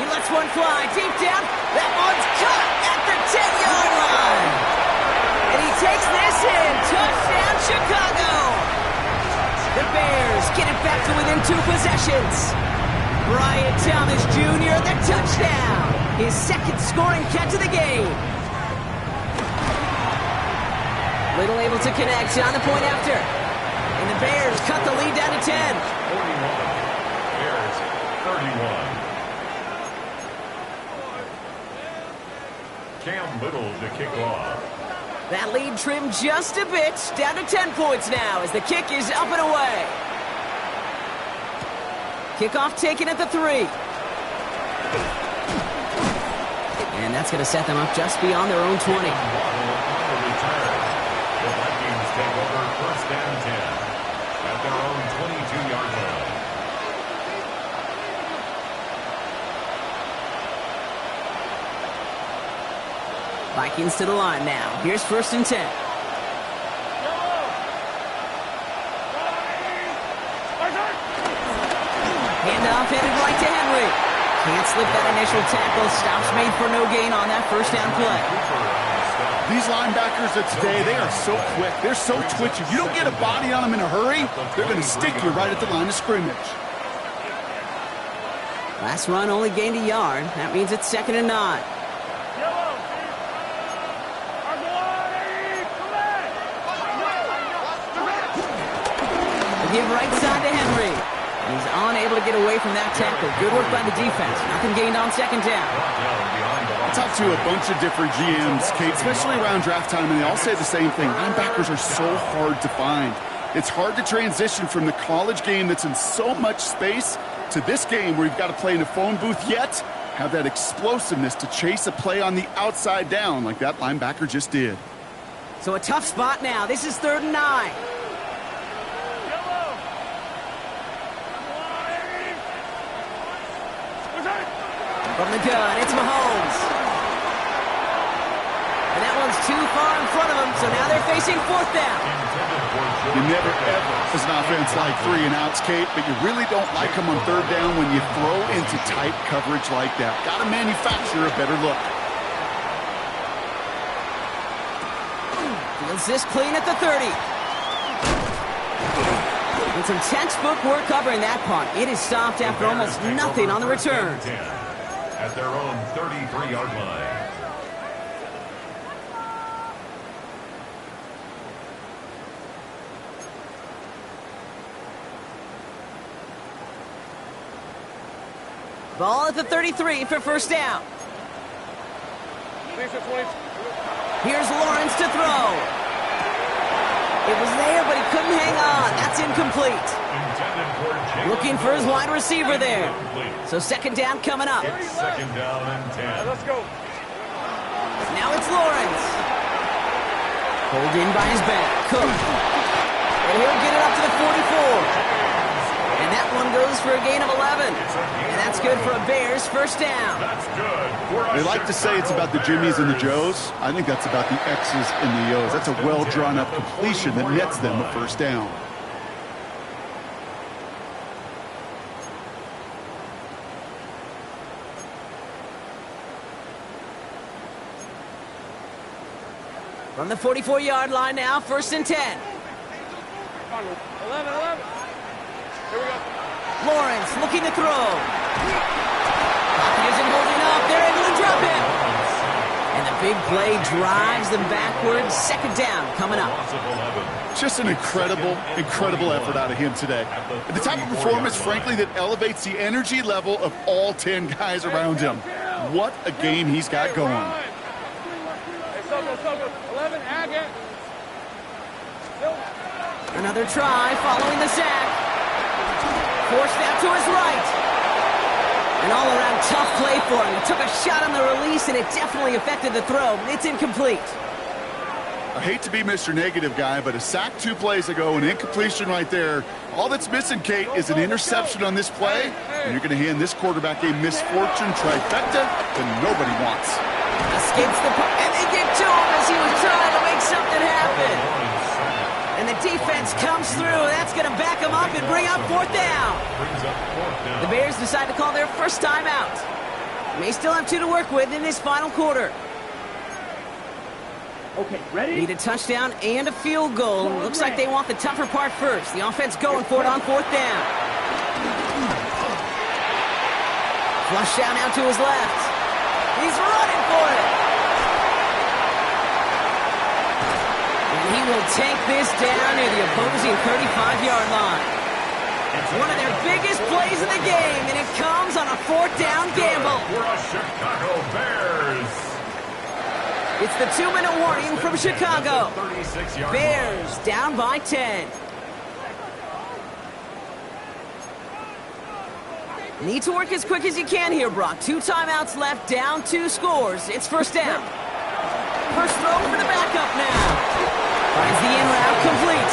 He lets one fly deep down. That one's caught at the 10-yard line. And he takes this in. Touchdown, Chicago. The Bears get it back to within 2 possessions. Brian Thomas Jr., the touchdown. His second scoring catch of the game. Little able to connect on the point after. And the Bears cut the lead down to 10. 41. Bears 31. Cam Little to kick off. That lead trimmed just a bit. Down to 10 points now as the kick is up and away. Kickoff taken at the 3. And that's going to set them up just beyond their own 20. The Vikings take over first and 10 at their own 22-yard line. Vikings to the line now. Here's first and 10. Handoff headed right to Henry. Can't slip that initial tackle. Stops made for no gain on that first down play. These linebackers of today, they are so quick. They're so twitchy. You don't get a body on them in a hurry, they're going to stick you right at the line of scrimmage. Last run only gained a yard. That means it's second and 9. They give right side to Henry. He's unable to get away from that tackle. Good work by the defense. Nothing gained on second down. I talked to a bunch of different GMs, Kate, especially around draft time, and they all say the same thing. Linebackers are so hard to find. It's hard to transition from the college game that's in so much space to this game where you've got to play in a phone booth, yet have that explosiveness to chase a play on the outside down like that linebacker just did. So a tough spot now. This is third and 9. From the gun, it's Mahomes. And that one's too far in front of him, so now they're facing fourth down. You never ever, as an offense, like 3 and outs, Kate, but you really don't like them on third down when you throw into tight coverage like that. Got to manufacture a better look. Feels this clean at the 30. And some textbook work covering that punt. It is stopped after almost nothing on the return. At their own 33-yard line. Ball at the 33 for first down. Here's Lawrence to throw. It was there, but he couldn't hang on. That's incomplete. Looking for his wide receiver there. So second down coming up. It's second down and 10. Let's go. Now it's Lawrence. Pulled in by his back. Cook. And he'll get it up to the 44. And that one goes for a gain of 11. And that's good for a Bears first down. That's good. They like to say it's about the Jimmies and the Joes. I think that's about the X's and the O's. That's a well-drawn-up completion that nets them a first down. From the 44-yard line now, first and 10. 11. Here we go. Lawrence looking to throw. Pocket isn't holding up. They're able to drop him. And the big play drives them backwards. Second down coming up. Just an incredible effort out of him today. And the type of performance, frankly, that elevates the energy level of all 10 guys around him. What a game he's got going. Hey, so good. 11, Agate. Another try following the sack. Forced out to his right. An all-around tough play for him. He took a shot on the release, and it definitely affected the throw. It's incomplete. I hate to be Mr. Negative guy, but a sack 2 plays ago, an incompletion right there. All that's missing, Kate, is an interception on this play, and you're going to hand this quarterback a misfortune trifecta that nobody wants. Escapes the and they get to him as he was trying to make something happen. And the defense comes through. That's going to back him up and bring up fourth down. The Bears decide to call their first timeout. May still have 2 to work with in this final quarter. Okay, ready? Need a touchdown and a field goal. Looks like they want the tougher part first. The offense going for it on fourth down. Flush down out to his left. He's running for it. And he will take this down near the opposing 35-yard line. It's one of their biggest plays of the game, and it comes on a fourth down gamble. For a Chicago Bears. It's the 2-minute warning from Chicago. 36-yard Bears down by 10. Need to work as quick as you can here, Brock. 2 timeouts left, down 2 scores. It's first down. First throw for the backup now. Finds the in route complete.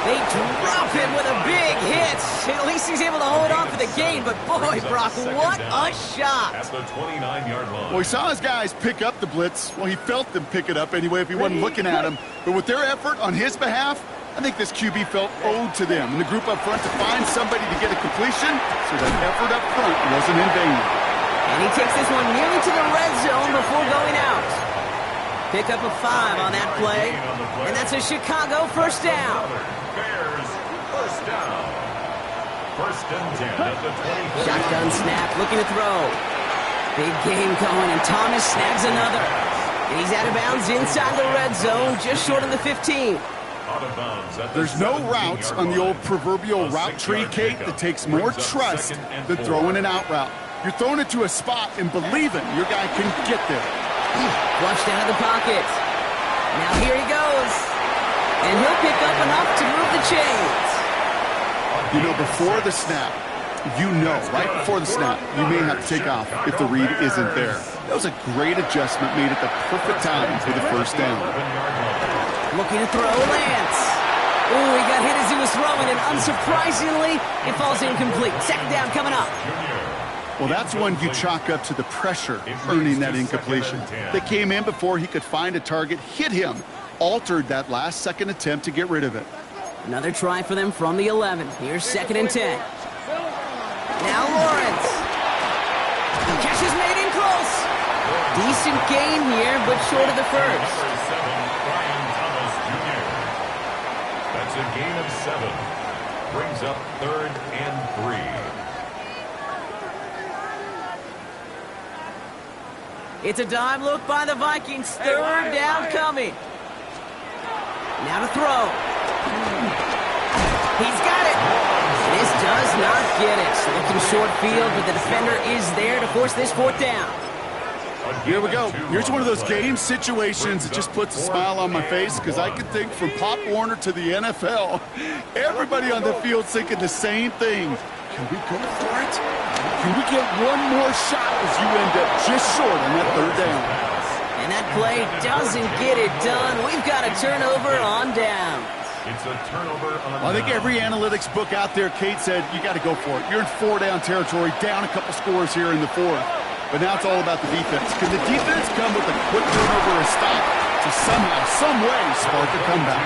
They drop him with a big hit. At least he's able to hold on for the gain. But boy, Brock, what a shot. At the 29-yard line. Well, he saw his guys pick up the blitz. Well, he felt them pick it up anyway if he wasn't looking at him. But with their effort on his behalf, I think this QB felt owed to them. And the group up front to find somebody to get a completion, so that effort up front wasn't in vain. And he takes this one nearly to the red zone before going out. Pick up a 5 on that play. And that's a Chicago first down. Bears first down. First and 10 at the 24. Shotgun snap, looking to throw. Big game going, and Thomas snags another. And he's out of bounds inside the red zone, just short of the 15. Out of bounds at the There's no routes on the old proverbial route tree, Kate, that takes more trust than throwing an out route. You're throwing it to a spot and believing your guy can get there. Flushed out of the pocket. Now here he goes. And he'll pick up enough to move the chains. You know, before the snap, right before the snap, you may have to take off if the read isn't there. That was a great adjustment made at the perfect time for the first down. Looking to throw, Lance. Oh, he got hit as he was throwing, and unsurprisingly, it falls incomplete. Second down coming up. Well, that's one you chalk up to the pressure earning that incompletion. They came in before he could find a target, hit him, altered that last second attempt to get rid of it. Another try for them from the 11. Here's second and 10. Now Lawrence. The catch is made in close. Decent gain here, but short of the first. That's a gain of 7. Brings up 3rd and 3. It's a dime look by the Vikings. Third down coming. Now to throw. He's got it. This does not get it. Looking short field, but the defender is there to force this fourth down. Here we go. Here's one of those game situations that just puts a smile on my face because I can think from Pop Warner to the NFL, everybody on the field's thinking the same thing. Can we go for it? Can we get one more shot as you end up just short on that third down? And that play doesn't get it done. We've got a turnover on down. It's a turnover on I think every analytics book out there, Kate said, you got to go for it. You're in 4-down territory, down a couple scores here in the fourth. But now it's all about the defense. Can the defense come with a quick turnover or stop to somehow, some way, spark a comeback?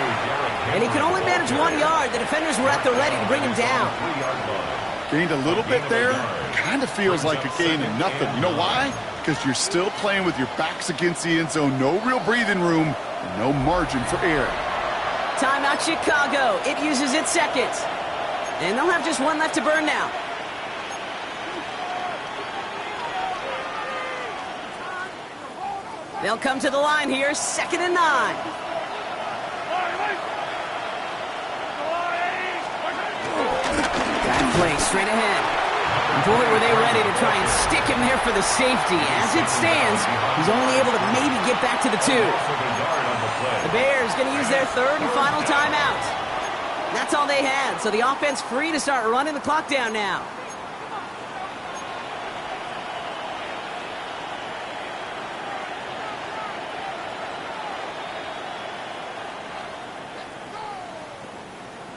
And he can only manage 1 yard. The defenders were at the ready to bring him down. Gained a little bit there. Kind of feels like a gain of nothing. You know why? Because you're still playing with your backs against the end zone. No real breathing room. No margin for error. Timeout Chicago. It uses its second. And they'll have just one left to burn now. They'll come to the line here, 2nd and 9. Bad play straight ahead. Boy, were they ready to try and stick him there for the safety. As it stands, he's only able to maybe get back to the 2. The Bears going to use their third and final timeout. That's all they had, so the offense free to start running the clock down now.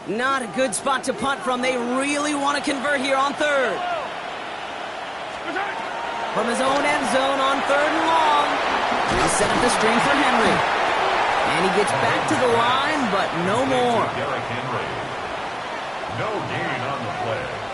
Not a good spot to punt from. They really want to convert here on third. From his own end zone on 3rd and long. He'll set up the screen for Henry. And he gets back to the line, but no more. Derrick Henry. No gain on the play.